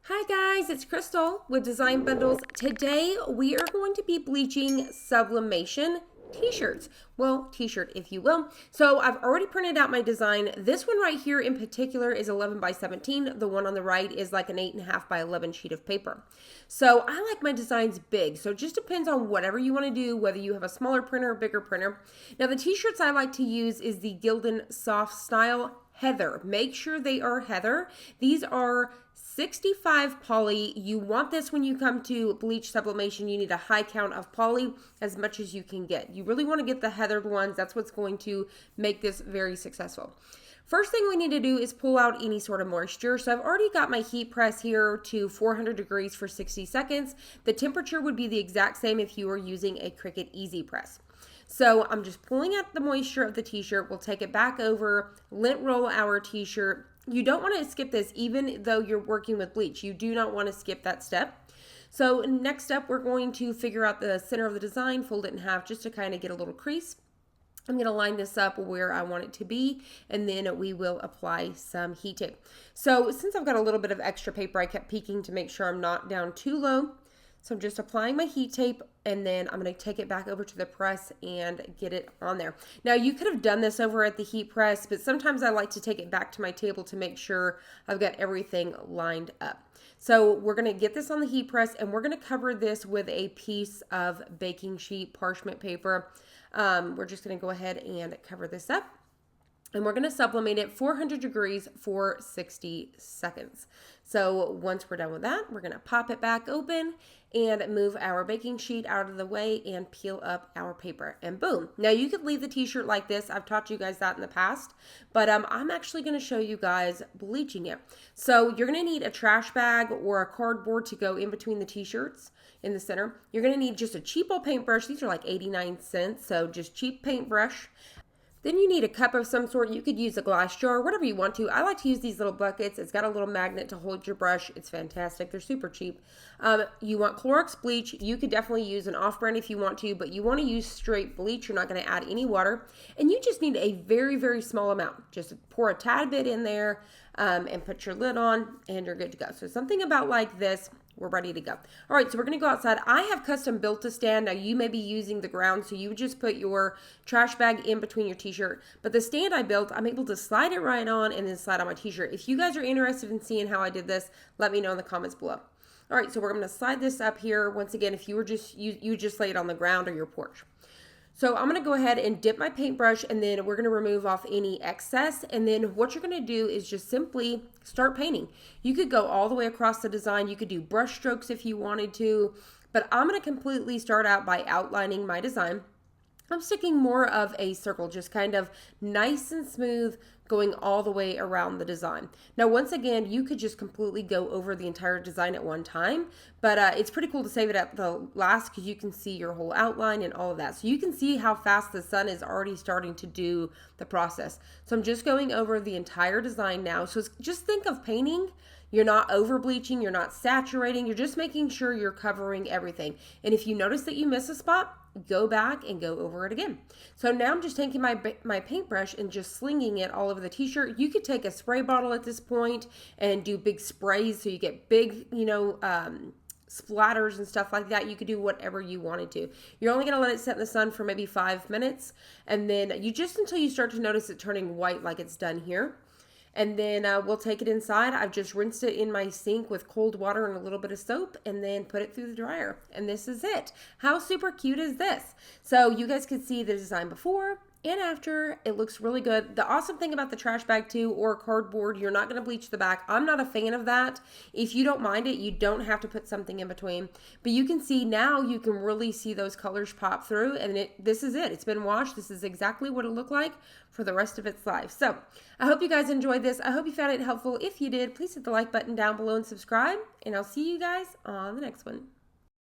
Hi guys, it's Crystal with Design Bundles. Today we are going to be bleaching Sublimation t-shirts. Well, t-shirt if you will. So I've already printed out my design. This one right here in particular is 11 by 17. The one on the right is like an 8.5 by 11 sheet of paper. So I like my designs big. So it just depends on whatever you want to do, whether you have a smaller printer or bigger printer. Now the t-shirts I like to use is the Gildan Soft Style Heather. Make sure they are Heather. These are 65 poly. You want this when you come to bleach sublimation. You need a high count of poly, as much as you can get. You really want to get the heathered ones. That's what's going to make this very successful. First thing we need to do is pull out any sort of moisture. So I've already got my heat press here to 400 degrees for 60 seconds. The temperature would be the exact same if you were using a Cricut Easy Press. So I'm just pulling out the moisture of the t-shirt. We'll take it back over, lint roll our t-shirt. You don't want to skip this even though you're working with bleach. You do not want to skip that step. So next up, we're going to figure out the center of the design, fold it in half just to kind of get a little crease. I'm going to line this up where I want it to be, and then we will apply some heat tape. So since I've got a little bit of extra paper, I kept peeking to make sure I'm not down too low. So I'm just applying my heat tape, and then I'm going to take it back over to the press and get it on there. Now you could have done this over at the heat press, but sometimes I like to take it back to my table to make sure I've got everything lined up. So we're going to get this on the heat press, and we're going to cover this with a piece of baking sheet parchment paper. We're just going to go ahead and cover this up. And we're going to sublimate it 400 degrees for 60 seconds. So once we're done with that, we're going to pop it back open and move our baking sheet out of the way and peel up our paper. And boom. Now you could leave the t-shirt like this. I've taught you guys that in the past. But I'm actually going to show you guys bleaching it. So you're going to need a trash bag or a cardboard to go in between the t-shirts in the center. You're going to need just a cheap old paintbrush. These are like 89 cents. So just cheap paintbrush. Then you need a cup of some sort. You could use a glass jar, whatever you want to. I like to use these little buckets. It's got a little magnet to hold your brush. It's fantastic. They're super cheap. You want Clorox bleach. You could definitely use an off-brand if you want to, but you want to use straight bleach. You're not going to add any water. And you just need a very, very small amount. Just pour a tad bit in there and put your lid on, and you're good to go. So something about like this. We're ready to go. All right, so we're going to go outside. I have custom built a stand. Now, you may be using the ground, so you would just put your trash bag in between your t-shirt. But the stand I built, I'm able to slide it right on and then slide on my t-shirt. If you guys are interested in seeing how I did this, let me know in the comments below. All right, so we're going to slide this up here. Once again, if you were you just lay it on the ground or your porch. So I'm going to go ahead and dip my paintbrush, and then we're going to remove off any excess. And then what you're going to do is just simply start painting. You could go all the way across the design. You could do brush strokes if you wanted to, but I'm going to completely start out by outlining my design. I'm sticking more of a circle, just kind of nice and smooth, going all the way around the design. Now, once again, you could just completely go over the entire design at one time, but it's pretty cool to save it at the last because you can see your whole outline and all of that. So you can see how fast the sun is already starting to do the process. So I'm just going over the entire design now. So just think of painting. You're not over bleaching, you're not saturating, you're just making sure you're covering everything. And if you notice that you miss a spot, go back and go over it again. So now I'm just taking my paintbrush and just slinging it all over the t-shirt. You could take a spray bottle at this point and do big sprays so you get big, splatters and stuff like that. You could do whatever you wanted to. You're only going to let it sit in the sun for maybe 5 minutes, and then you just until you start to notice it turning white like it's done here. And then we'll take it inside. I've just rinsed it in my sink with cold water and a little bit of soap, and then put it through the dryer. And this is it. How super cute is this? So you guys could see the design before and after. It looks really good. The awesome thing about the trash bag too, or cardboard, you're not going to bleach the back. I'm not a fan of that. If you don't mind it, you don't have to put something in between. But you can see now, you can really see those colors pop through, and this is it. It's been washed. This is exactly what it looked like for the rest of its life. So I hope you guys enjoyed this. I hope you found it helpful. If you did, please hit the like button down below and subscribe, and I'll see you guys on the next one.